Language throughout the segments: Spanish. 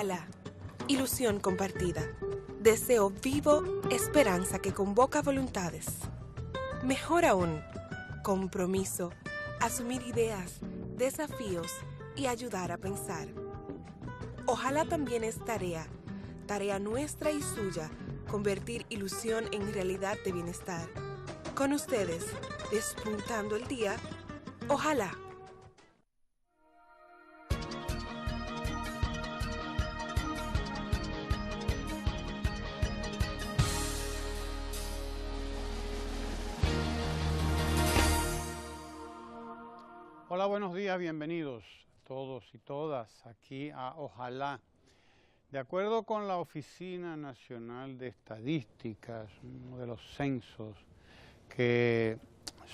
Ojalá, ilusión compartida, deseo vivo, esperanza que convoca voluntades. Mejor aún, compromiso, asumir ideas, desafíos y ayudar a pensar. Ojalá también es tarea nuestra y suya, convertir ilusión en realidad de bienestar. Con ustedes, despuntando el día, ojalá. Hola, buenos días, bienvenidos todos y todas aquí a Ojalá. De acuerdo con la Oficina Nacional de Estadísticas, uno de los censos que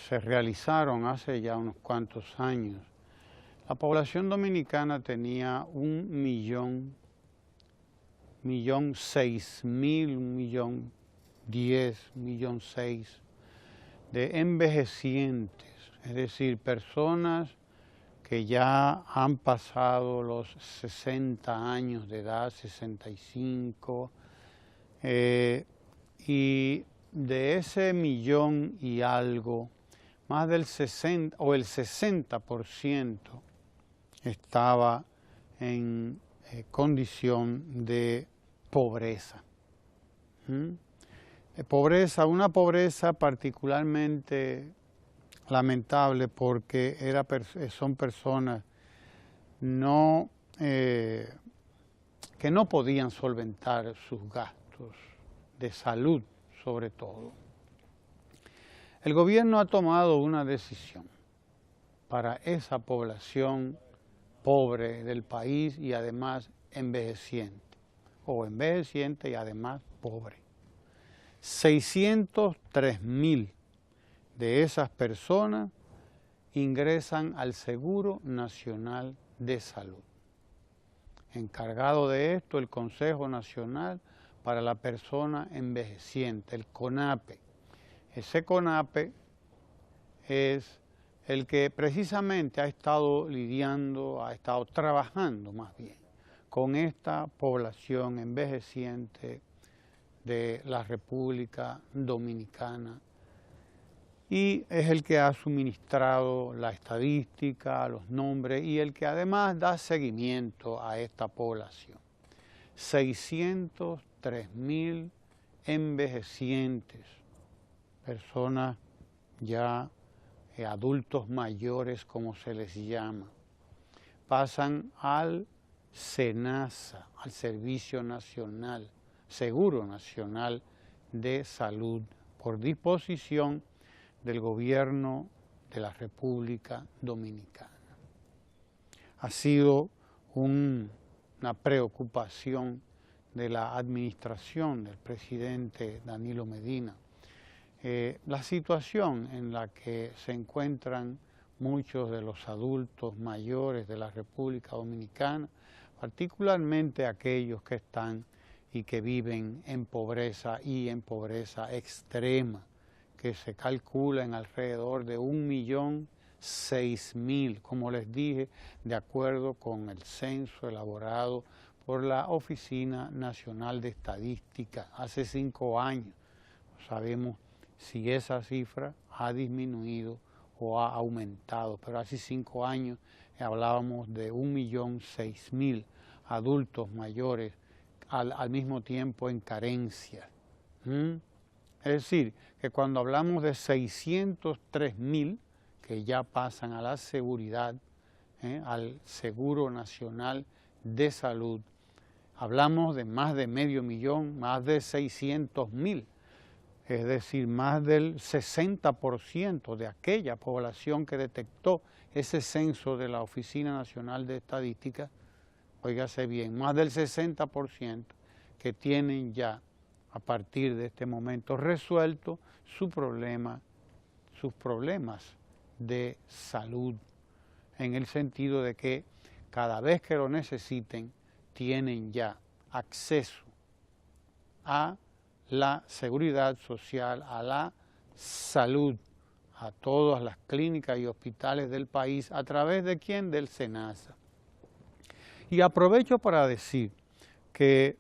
se realizaron hace ya unos cuantos años, la población dominicana tenía 1.006.000 de envejecientes, es decir, personas que ya han pasado los 60 años de edad, 65, y de ese millón y algo, más del 60 o el 60% estaba en condición de pobreza. Una pobreza particularmente lamentable porque son personas que no podían solventar sus gastos de salud, sobre todo. El gobierno ha tomado una decisión para esa población pobre del país y además envejeciente y además pobre. 603.000 de esas personas ingresan al Seguro Nacional de Salud. Encargado de esto, el Consejo Nacional para la Persona Envejeciente, el CONAPE. Ese CONAPE es el que precisamente ha estado trabajando más bien, con esta población envejeciente de la República Dominicana. Y es el que ha suministrado la estadística, los nombres y el que además da seguimiento a esta población. 603.000 envejecientes, personas ya adultos mayores como se les llama, pasan al SENASA, al Servicio Nacional, Seguro Nacional de Salud, por disposición del gobierno de la República Dominicana. Ha sido una preocupación de la administración del presidente Danilo Medina, la situación en la que se encuentran muchos de los adultos mayores de la República Dominicana, particularmente aquellos que están y que viven en pobreza y en pobreza extrema, que se calcula en alrededor de 1.006.000, como les dije, de acuerdo con el censo elaborado por la Oficina Nacional de Estadística hace 5 años. No sabemos si esa cifra ha disminuido o ha aumentado, pero hace 5 años hablábamos de 1.006.000 adultos mayores al mismo tiempo en carencia. Es decir, que cuando hablamos de 603.000 que ya pasan a la seguridad, al Seguro Nacional de Salud, hablamos de más de medio millón, más de 600.000, es decir, más del 60% de aquella población que detectó ese censo de la Oficina Nacional de Estadística, óigase bien, más del 60% que tienen ya a partir de este momento resuelto sus problemas de salud, en el sentido de que cada vez que lo necesiten tienen ya acceso a la seguridad social, a la salud, a todas las clínicas y hospitales del país, ¿a través de quién? Del SENASA. Y aprovecho para decir que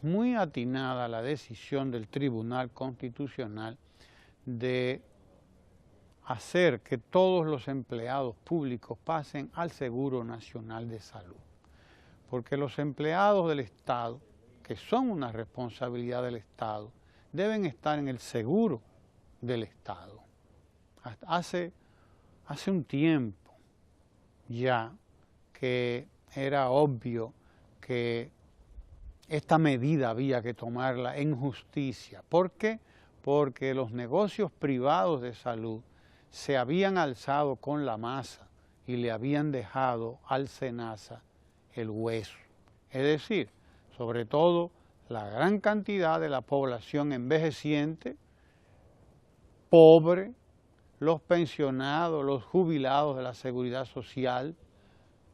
muy atinada la decisión del Tribunal Constitucional de hacer que todos los empleados públicos pasen al Seguro Nacional de Salud. Porque los empleados del Estado, que son una responsabilidad del Estado, deben estar en el seguro del Estado. Hace un tiempo ya que era obvio que esta medida había que tomarla en justicia. ¿Por qué? Porque los negocios privados de salud se habían alzado con la masa y le habían dejado al SENASA el hueso. Es decir, sobre todo la gran cantidad de la población envejeciente, pobre, los pensionados, los jubilados de la Seguridad Social,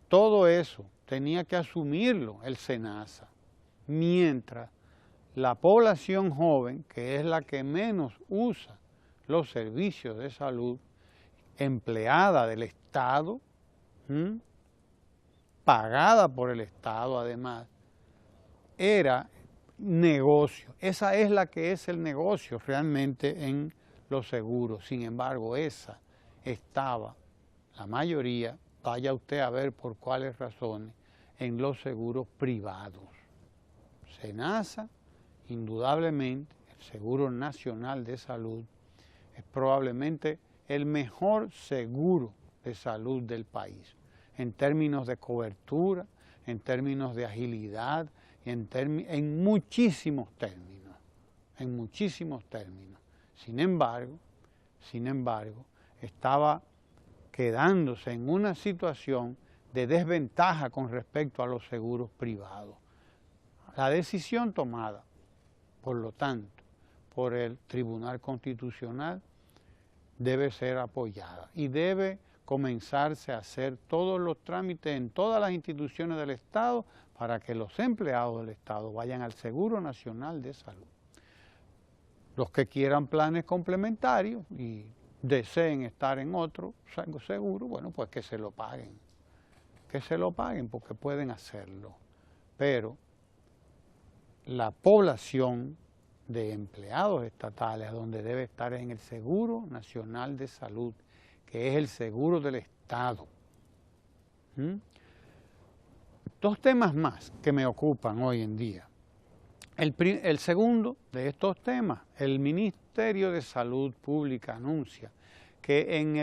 todo eso tenía que asumirlo el SENASA, mientras la población joven, que es la que menos usa los servicios de salud, empleada del Estado, pagada por el Estado además, era negocio. Esa es la que es el negocio realmente en los seguros. Sin embargo, esa estaba, la mayoría, vaya usted a ver por cuáles razones, en los seguros privados. SENASA, indudablemente, el Seguro Nacional de Salud, es probablemente el mejor seguro de salud del país, en términos de cobertura, en términos de agilidad, en muchísimos términos, Sin embargo, estaba quedándose en una situación de desventaja con respecto a los seguros privados. La decisión tomada, por lo tanto, por el Tribunal Constitucional debe ser apoyada y debe comenzarse a hacer todos los trámites en todas las instituciones del Estado para que los empleados del Estado vayan al Seguro Nacional de Salud. Los que quieran planes complementarios y deseen estar en otro seguro, bueno, pues que se lo paguen porque pueden hacerlo. Pero la población de empleados estatales donde debe estar es en el Seguro Nacional de Salud, que es el seguro del Estado. Dos temas más que me ocupan hoy en día. El segundo de estos temas, el Ministerio de Salud Pública anuncia que en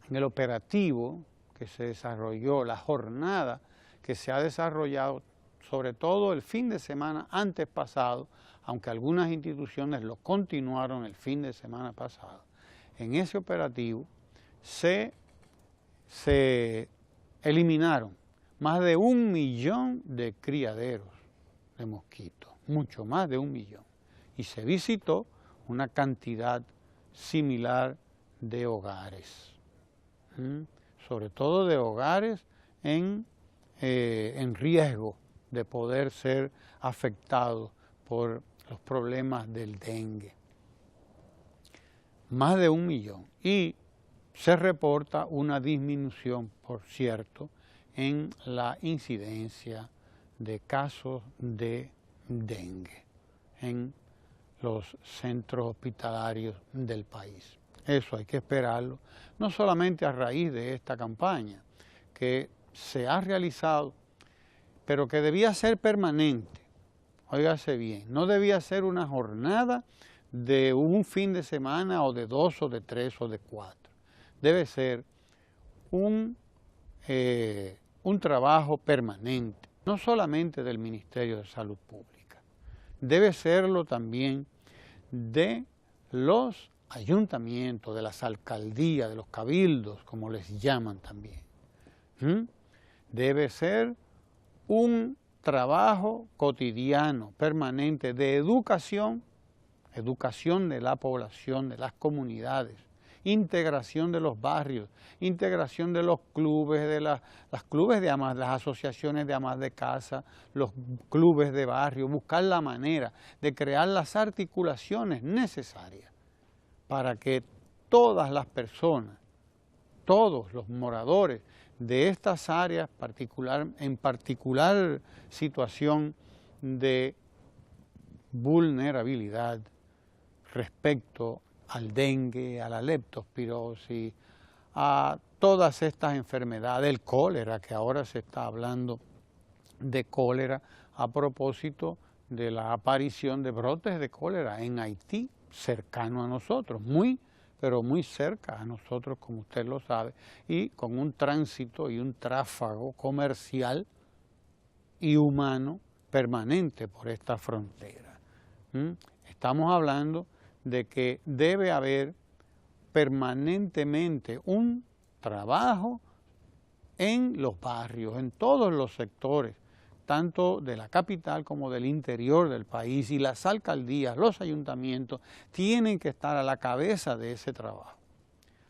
el operativo que se desarrolló, la jornada que se ha desarrollado, sobre todo el fin de semana antes pasado, aunque algunas instituciones lo continuaron el fin de semana pasado, en ese operativo se eliminaron más de 1 millón de criaderos de mosquitos, mucho más de 1 millón, y se visitó una cantidad similar de hogares, sobre todo de hogares en riesgo de poder ser afectados por los problemas del dengue. Más de 1 millón. Y se reporta una disminución, por cierto, en la incidencia de casos de dengue en los centros hospitalarios del país. Eso hay que esperarlo, no solamente a raíz de esta campaña que se ha realizado, pero que debía ser permanente. Óigase bien, no debía ser una jornada de un fin de semana o de 2 o de 3 o de 4. Debe ser un trabajo permanente, no solamente del Ministerio de Salud Pública, debe serlo también de los ayuntamientos, de las alcaldías, de los cabildos, como les llaman también. Debe ser un trabajo cotidiano, permanente, de educación de la población, de las comunidades, integración de los barrios, integración de los clubes, de las clubes de amas, las asociaciones de amas de casa, los clubes de barrio, buscar la manera de crear las articulaciones necesarias para que todas las personas, todos los moradores de estas áreas, en particular situación de vulnerabilidad respecto al dengue, a la leptospirosis, a todas estas enfermedades, el cólera, que ahora se está hablando de cólera a propósito de la aparición de brotes de cólera en Haití, cercano a nosotros, pero muy cerca a nosotros, como usted lo sabe, y con un tránsito y un tráfago comercial y humano permanente por esta frontera. Estamos hablando de que debe haber permanentemente un trabajo en los barrios, en todos los sectores, tanto de la capital como del interior del país, y las alcaldías, los ayuntamientos tienen que estar a la cabeza de ese trabajo.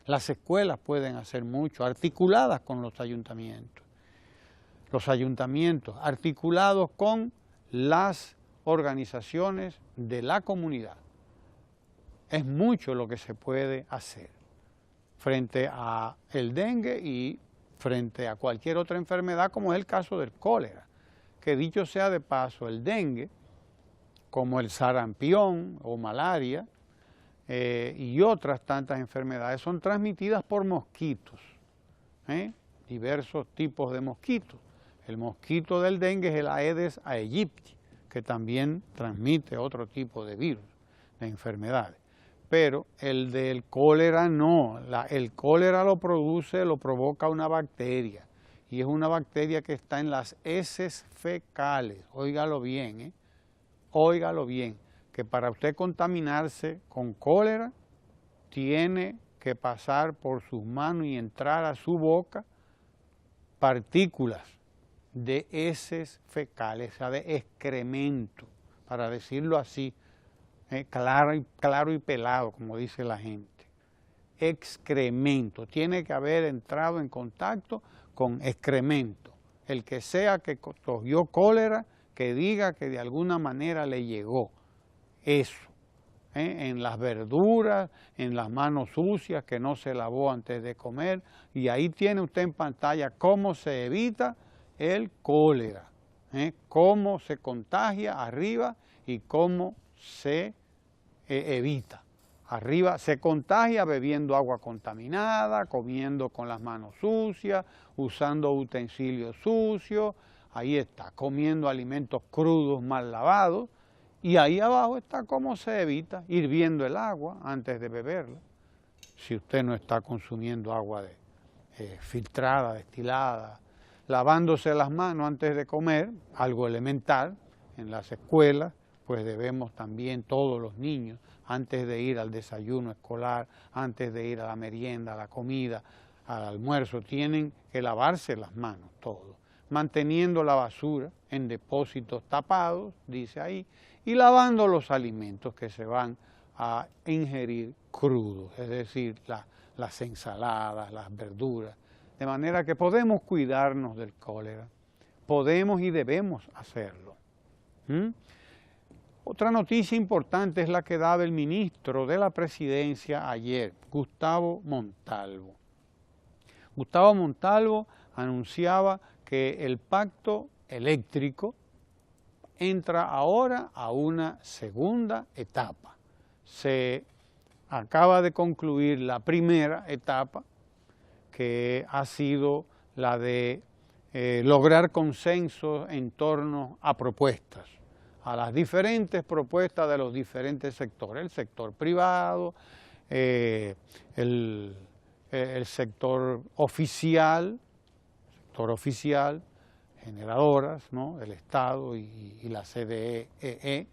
Las escuelas pueden hacer mucho, articuladas con los ayuntamientos articulados con las organizaciones de la comunidad. Es mucho lo que se puede hacer frente a el dengue y frente a cualquier otra enfermedad, como es el caso del cólera, que dicho sea de paso, el dengue, como el sarampión o malaria y otras tantas enfermedades, son transmitidas por mosquitos, diversos tipos de mosquitos. El mosquito del dengue es el Aedes aegypti, que también transmite otro tipo de virus, de enfermedades. Pero el del cólera no, el cólera lo provoca una bacteria, y es una bacteria que está en las heces fecales. Óigalo bien, óigalo bien, que para usted contaminarse con cólera tiene que pasar por sus manos y entrar a su boca partículas de heces fecales, o sea, de excremento, para decirlo así, claro y pelado, como dice la gente. Excremento, tiene que haber entrado en contacto con excremento. El que sea que cogió cólera, que diga que de alguna manera le llegó eso, en las verduras, en las manos sucias, que no se lavó antes de comer, y ahí tiene usted en pantalla cómo se evita el cólera, cómo se contagia arriba y cómo se evita. Arriba se contagia bebiendo agua contaminada, comiendo con las manos sucias, usando utensilios sucios, ahí está, comiendo alimentos crudos mal lavados, y ahí abajo está cómo se evita, hirviendo el agua antes de beberla. Si usted no está consumiendo agua filtrada, destilada, lavándose las manos antes de comer, algo elemental. En las escuelas, pues debemos también todos los niños, antes de ir al desayuno escolar, antes de ir a la merienda, a la comida, al almuerzo, tienen que lavarse las manos todos, manteniendo la basura en depósitos tapados, dice ahí, y lavando los alimentos que se van a ingerir crudos, es decir, las ensaladas, las verduras, de manera que podemos cuidarnos del cólera, podemos y debemos hacerlo. Otra noticia importante es la que daba el ministro de la Presidencia ayer, Gustavo Montalvo. Gustavo Montalvo anunciaba que el pacto eléctrico entra ahora a una segunda etapa. Se acaba de concluir la primera etapa, que ha sido la de lograr consenso en torno a propuestas, a las diferentes propuestas de los diferentes sectores, el sector privado, el sector oficial, generadoras, ¿no?, el Estado y la CDE,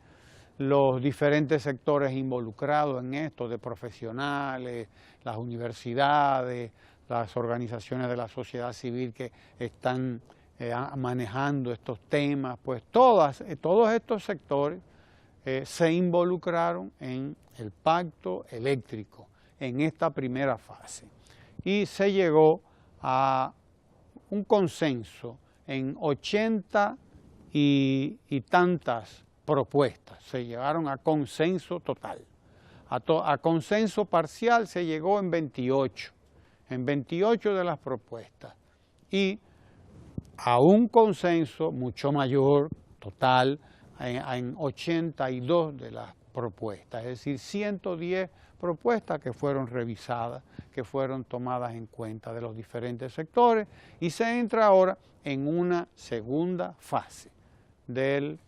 los diferentes sectores involucrados en esto, de profesionales, las universidades, las organizaciones de la sociedad civil que están manejando estos temas, pues todos estos sectores se involucraron en el pacto eléctrico, en esta primera fase. Y se llegó a un consenso en 80 y tantas propuestas, se llegaron a consenso total. A consenso parcial se llegó en 28 de las propuestas, y a un consenso mucho mayor, total, en 82 de las propuestas, es decir, 110 propuestas que fueron revisadas, que fueron tomadas en cuenta de los diferentes sectores, y se entra ahora en una segunda fase del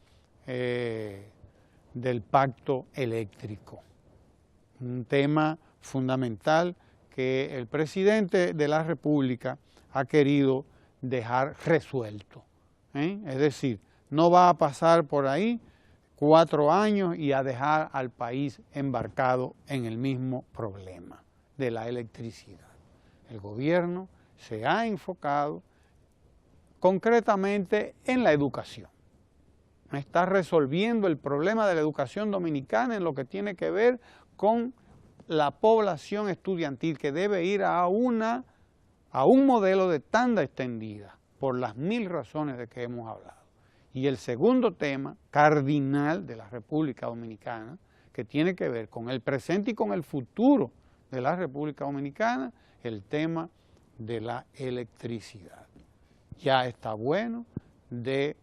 pacto eléctrico. Un tema fundamental que el presidente de la República ha querido dejar resuelto. Es decir, no va a pasar por ahí 4 años y a dejar al país embarcado en el mismo problema de la electricidad. El gobierno se ha enfocado concretamente en la educación. Está resolviendo el problema de la educación dominicana en lo que tiene que ver con la población estudiantil, que debe ir a un modelo de tanda extendida, por las 1000 razones de que hemos hablado. Y el segundo tema cardinal de la República Dominicana, que tiene que ver con el presente y con el futuro de la República Dominicana, el tema de la electricidad. Ya está bueno de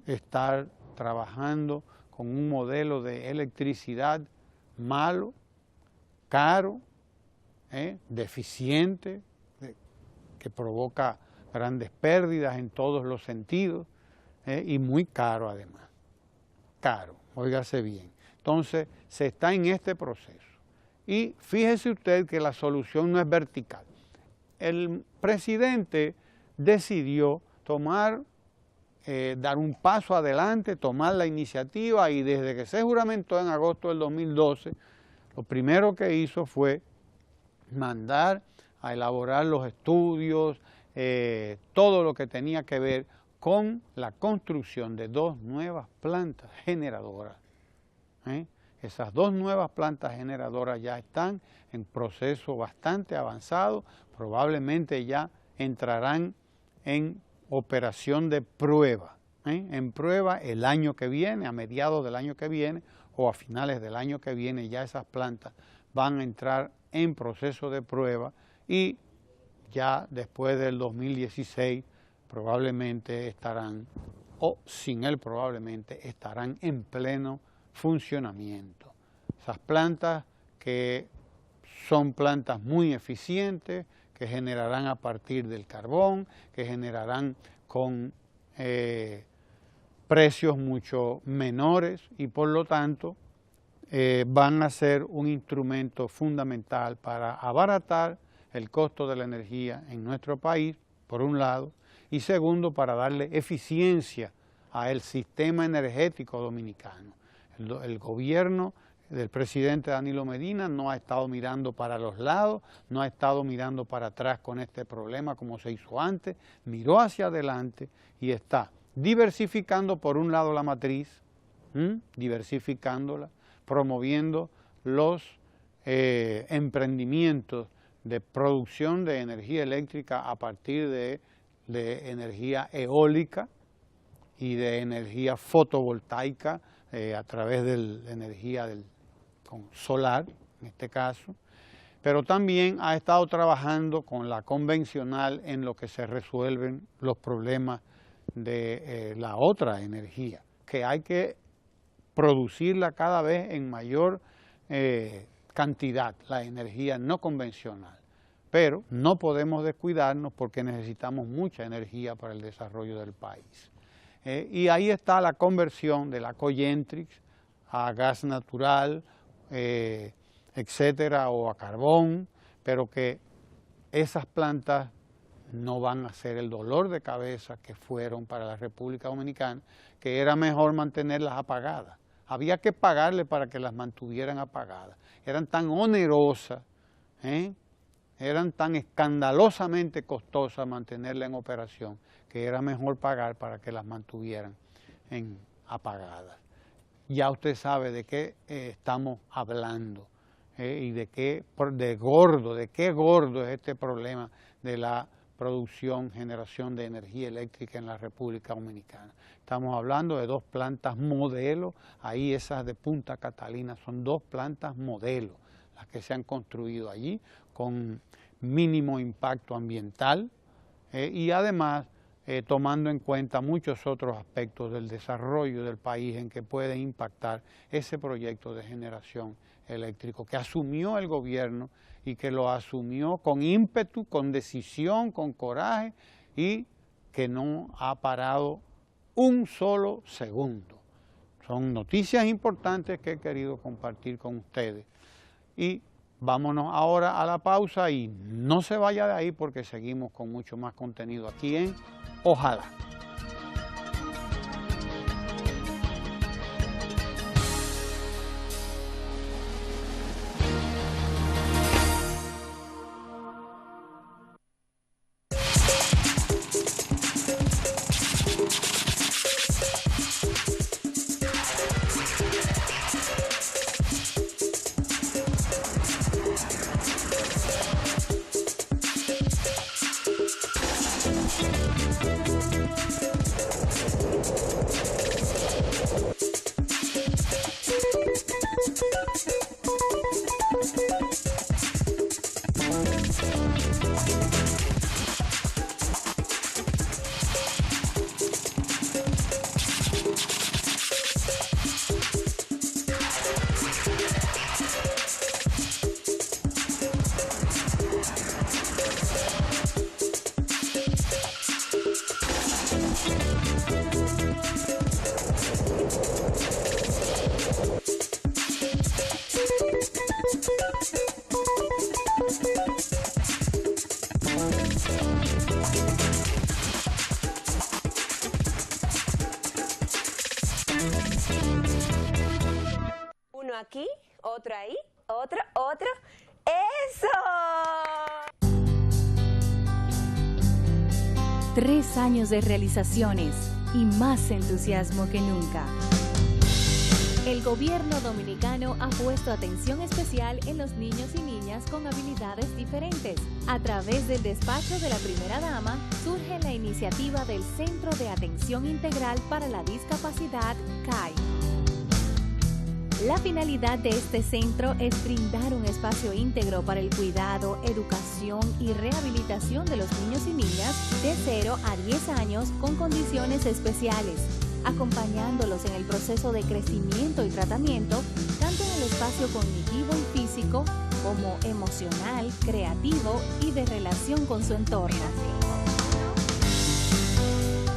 estar trabajando con un modelo de electricidad malo, caro, deficiente, que provoca grandes pérdidas en todos los sentidos, y muy caro además. Caro, óigase bien. Entonces, se está en este proceso. Y fíjese usted que la solución no es vertical. El presidente decidió dar un paso adelante, tomar la iniciativa, y desde que se juramentó en agosto del 2012, lo primero que hizo fue mandar a elaborar los estudios, todo lo que tenía que ver con la construcción de 2 nuevas plantas generadoras. Esas 2 nuevas plantas generadoras ya están en proceso bastante avanzado, probablemente ya entrarán en operación de prueba, en prueba el año que viene, a mediados del año que viene o a finales del año que viene. Ya esas plantas van a entrar en proceso de prueba, y ya después del 2016 probablemente estarán, o sin él probablemente, estarán en pleno funcionamiento. Esas plantas que son plantas muy eficientes, que generarán a partir del carbón, que generarán con precios mucho menores, y por lo tanto van a ser un instrumento fundamental para abaratar el costo de la energía en nuestro país, por un lado, y segundo, para darle eficiencia al sistema energético dominicano. El gobierno del presidente Danilo Medina no ha estado mirando para los lados, no ha estado mirando para atrás con este problema como se hizo antes, miró hacia adelante y está diversificando por un lado la matriz, diversificándola, promoviendo los emprendimientos de producción de energía eléctrica a partir de energía eólica y de energía fotovoltaica a través de la energía solar, en este caso, pero también ha estado trabajando con la convencional en lo que se resuelven los problemas de la otra energía, que hay que producirla cada vez en mayor cantidad, la energía no convencional. Pero no podemos descuidarnos porque necesitamos mucha energía para el desarrollo del país. Y ahí está la conversión de la Cogentrix a gas natural, etcétera, o a carbón, pero que esas plantas no van a ser el dolor de cabeza que fueron para la República Dominicana, que era mejor mantenerlas apagadas. Había que pagarle para que las mantuvieran apagadas. Eran tan onerosas, eran tan escandalosamente costosas mantenerlas en operación, que era mejor pagar para que las mantuvieran apagadas. Ya usted sabe de qué estamos hablando, y de qué gordo es este problema de la producción, generación de energía eléctrica en la República Dominicana. Estamos hablando de 2 plantas modelo, ahí esas de Punta Catalina son 2 plantas modelo, las que se han construido allí, con mínimo impacto ambiental, y además tomando en cuenta muchos otros aspectos del desarrollo del país en que puede impactar ese proyecto de generación eléctrico que asumió el gobierno y que lo asumió con ímpetu, con decisión, con coraje y que no ha parado un solo segundo. Son noticias importantes que he querido compartir con ustedes. Y vámonos ahora a la pausa y no se vaya de ahí porque seguimos con mucho más contenido aquí en Ojalá. Uno aquí, otro ahí, otro. ¡Eso! 3 años de realizaciones y más entusiasmo que nunca. El gobierno dominicano ha puesto atención especial en los niños y niñas con habilidades diferentes. A través del despacho de la primera dama, surge la iniciativa del Centro de Atención Integral para la Discapacidad, CAI. La finalidad de este centro es brindar un espacio íntegro para el cuidado, educación y rehabilitación de los niños y niñas de 0 a 10 años con condiciones especiales, acompañándolos en el proceso de crecimiento y tratamiento, tanto en el espacio cognitivo y físico, como emocional, creativo y de relación con su entorno.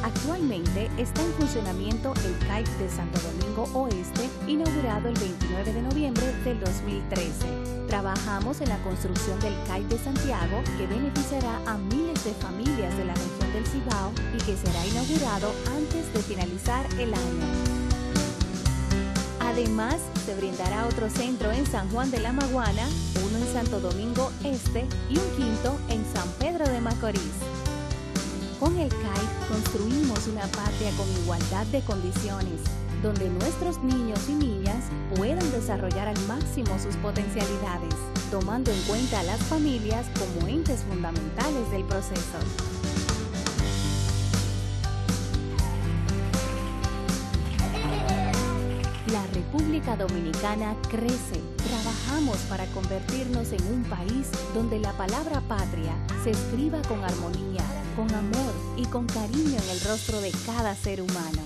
Actualmente está en funcionamiento el CAI de Santo Domingo Oeste, inaugurado el 29 de noviembre del 2013. Trabajamos en la construcción del CAI de Santiago, que beneficiará a miles de familias de la región del Cibao y que será inaugurado antes de finalizar el año. Además, se brindará otro centro en San Juan de la Maguana, uno en Santo Domingo Este y un quinto en San Pedro de Macorís. Con el CAI construimos una patria con igualdad de condiciones, donde nuestros niños y niñas puedan desarrollar al máximo sus potencialidades, tomando en cuenta a las familias como entes fundamentales del proceso. La República Dominicana crece. Trabajamos para convertirnos en un país donde la palabra patria se escriba con armonía, con amor y con cariño en el rostro de cada ser humano.